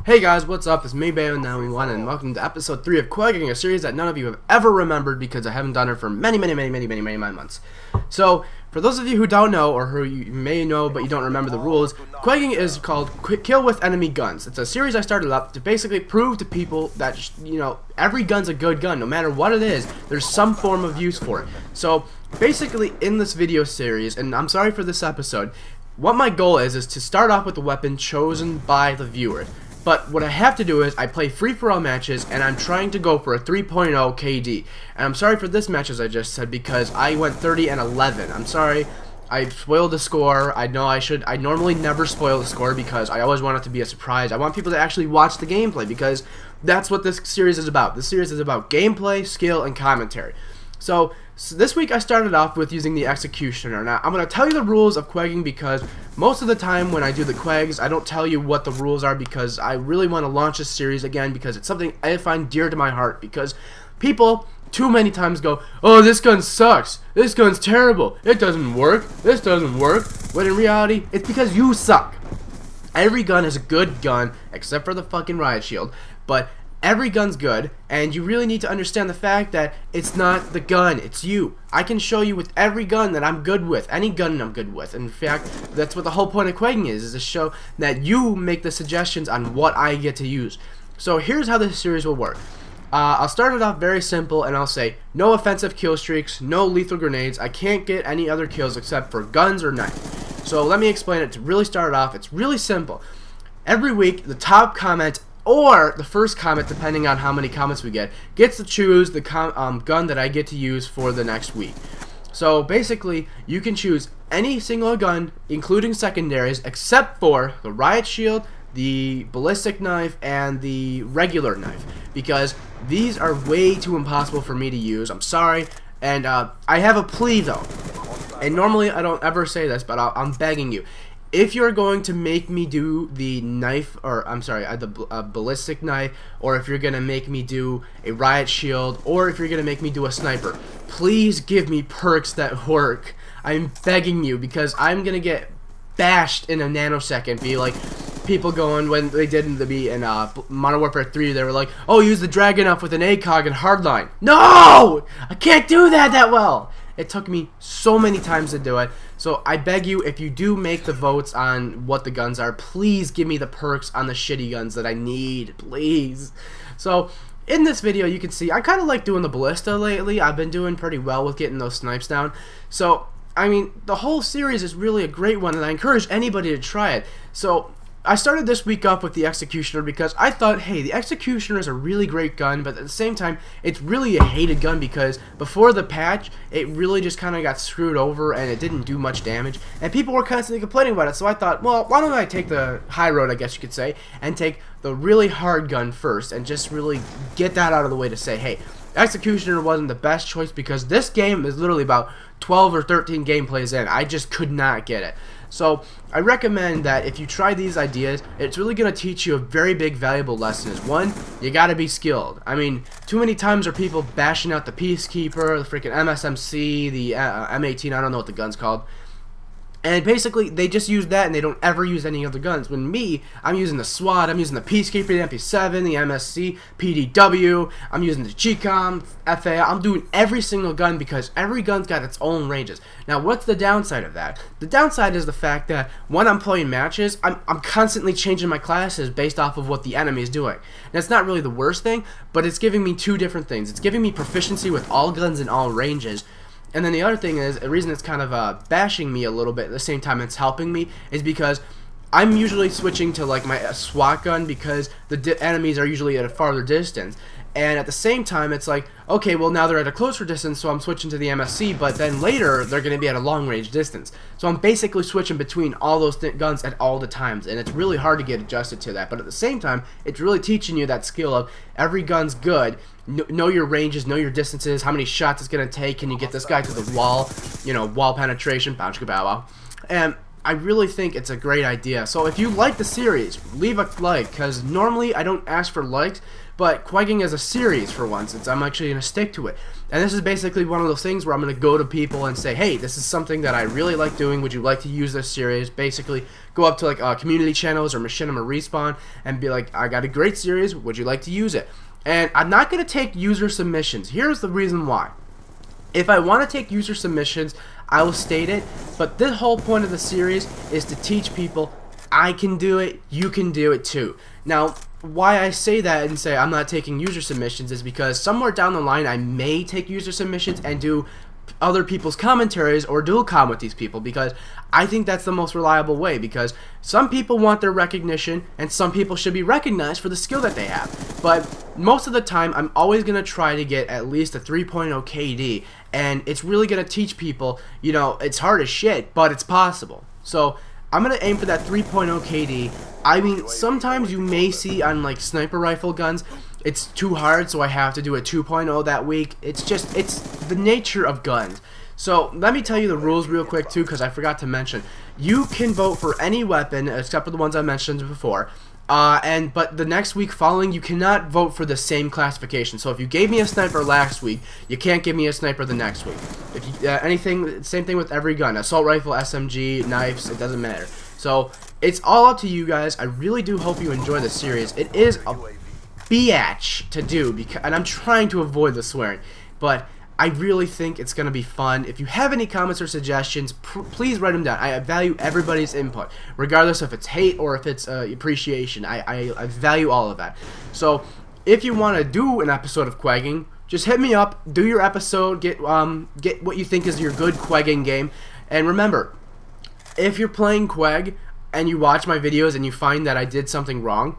Hey guys, what's up? It's me, Bayo, and welcome to episode 3 of KWEG, a series that none of you have ever remembered because I haven't done it for many months. So, for those of you who don't know, or who you may know but you don't remember the rules, KWEGing is called Kill with Enemy Guns. It's a series I started up to basically prove to people that, every gun's a good gun. No matter what it is, there's some form of use for it. So, basically, in this video series, and I'm sorry for this episode, what my goal is to start off with a weapon chosen by the viewer. But what I have to do is I play free-for-all matches, and I'm trying to go for a 3.0 KD. And I'm sorry for this match, as I just said, because I went 30 and 11. I'm sorry, I spoiled the score. I know I should. I normally never spoil the score because I always want it to be a surprise. I want people to actually watch the gameplay because that's what this series is about. This series is about gameplay, skill, and commentary. So this week I started off with using the Executioner. Now, I'm going to tell you the rules of KWEGing because most of the time when I do the KWEGs, I don't tell you what the rules are because I really want to launch this series again because it's something I find dear to my heart because people too many times go, oh, this gun sucks, this gun's terrible, it doesn't work, this doesn't work, when in reality, it's because you suck. Every gun is a good gun, except for the fucking riot shield, but every gun's good, and you really need to understand the fact that it's not the gun, it's you. I can show you with every gun that I'm good with, any gun I'm good with. In fact, that's what the whole point of KWEGing is to show that you make the suggestions on what I get to use. So here's how this series will work. I'll start it off very simple, and I'll say, no offensive kill streaks, no lethal grenades, I can't get any other kills except for guns or knife. So let me explain it to really start it off. It's really simple. Every week, the top comment or the first comment, depending on how many comments we get, gets to choose the gun that I get to use for the next week. So basically, you can choose any single gun, including secondaries, except for the riot shield, the ballistic knife, and the regular knife, because these are way too impossible for me to use. I'm sorry, and I have a plea though, and normally I don't ever say this, but I'm begging you. If you're going to make me do the knife, or I'm sorry, the ballistic knife, or if you're going to make me do a riot shield, or if you're going to make me do a sniper, please give me perks that work. I'm begging you, because I'm going to get bashed in a nanosecond. Be like people going when they did in Modern Warfare 3, they were like, oh, use the Dragunov with an ACOG and hardline. No! I can't do that well! It took me so many times to do it. So I beg you, if you do make the votes on what the guns are, please give me the perks on the shitty guns that I need, please. So in this video, you can see I kind of like doing the ballista lately. I've been doing pretty well with getting those snipes down. So, I mean, the whole series is really a great one, and I encourage anybody to try it. So I started this week up with the Executioner because I thought, hey, the Executioner is a really great gun, but at the same time, it's really a hated gun because before the patch, it really just kind of got screwed over and it didn't do much damage, and people were constantly complaining about it, so I thought, well, why don't I take the high road, I guess you could say, and take the really hard gun first and just really get that out of the way to say, hey, Executioner wasn't the best choice because this game is literally about 12 or 13 gameplays in. I just could not get it. So I recommend that if you try these ideas, it's really going to teach you a very big valuable lesson. Is one, you got to be skilled. I mean, too many times are people bashing out the Peacekeeper, the freaking MSMC, the M18, I don't know what the gun's called. And basically, they just use that and they don't ever use any other guns. When me, I'm using the SWAT, I'm using the Peacekeeper, the MP7, the MSC, PDW, I'm using the GCOM, FA, I'm doing every single gun because every gun's got its own ranges. Now, what's the downside of that? The downside is the fact that when I'm playing matches, I'm constantly changing my classes based off of what the enemy is doing. That's not really the worst thing, but it's giving me two different things. It's giving me proficiency with all guns in all ranges. And then the other thing is, the reason it's kind of bashing me a little bit at the same time it's helping me is because I'm usually switching to like my SWAT gun because the enemies are usually at a farther distance. And at the same time, it's like, okay, well now they're at a closer distance, so I'm switching to the MSC, but then later they're going to be at a long range distance. So I'm basically switching between all those guns at all the times, and it's really hard to get adjusted to that. But at the same time, it's really teaching you that skill of every gun's good. Know your ranges, know your distances, how many shots it's going to take, can you get this guy to the wall, wall penetration, bow. And I really think it's a great idea. So if you like the series, leave a like, because normally I don't ask for likes, but Quegging is a series for once. I'm actually going to stick to it. And this is basically one of those things where I'm going to go to people and say, hey, this is something that I really like doing. Would you like to use this series? Basically, go up to like community channels or Machinima Respawn and be like, I got a great series. Would you like to use it? And I'm not going to take user submissions. Here's the reason why. If I want to take user submissions, I will state it, but the whole point of the series is to teach people I can do it, you can do it too. Now, why I say that and say I'm not taking user submissions is because somewhere down the line I may take user submissions and do other people's commentaries or dual com with these people, because I think that's the most reliable way, because some people want their recognition and some people should be recognized for the skill that they have. But most of the time I'm always going to try to get at least a 3.0 KD, and it's really going to teach people, you know, it's hard as shit, but it's possible. So I'm going to aim for that 3.0 KD. I mean, sometimes you may see on like sniper rifle guns, it's too hard, so I have to do a 2.0 that week. It's the nature of guns. So let me tell you the rules real quick too, because I forgot to mention. You can vote for any weapon except for the ones I mentioned before. But the next week following, you cannot vote for the same classification. So if you gave me a sniper last week, you can't give me a sniper the next week. If you, anything, same thing with every gun, assault rifle, SMG, knives, it doesn't matter. So it's all up to you guys. I really do hope you enjoy the series. It is a biatch to do, and I'm trying to avoid the swearing, but I really think it's going to be fun. If you have any comments or suggestions, please write them down. I value everybody's input, regardless if it's hate or if it's appreciation. I value all of that. So if you want to do an episode of Quegging, just hit me up, do your episode, get what you think is your good Quegging game. And remember, if you're playing Queg and you watch my videos and you find that I did something wrong,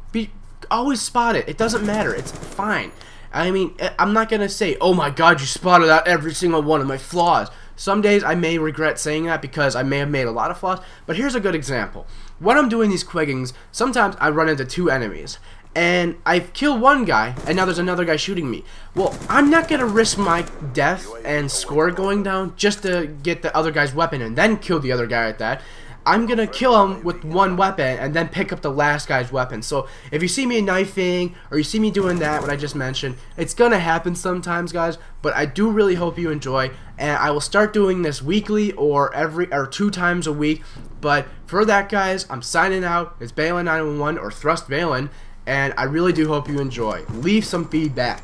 always spot it. It doesn't matter. It's fine. I mean, I'm not going to say, oh my god, you spotted out every single one of my flaws. Some days I may regret saying that because I may have made a lot of flaws, but here's a good example. When I'm doing these Queggings, sometimes I run into two enemies, and I've killed one guy, and now there's another guy shooting me. Well, I'm not going to risk my death and score going down just to get the other guy's weapon and then kill the other guy at that. I'm going to kill him with one weapon and then pick up the last guy's weapon. So if you see me knifing or you see me doing that, what I just mentioned, it's going to happen sometimes, guys. But I do really hope you enjoy, and I will start doing this weekly or 2 times a week. But for that, guys, I'm signing out. It's Balin911 or Thrust Balin, and I really do hope you enjoy. Leave some feedback.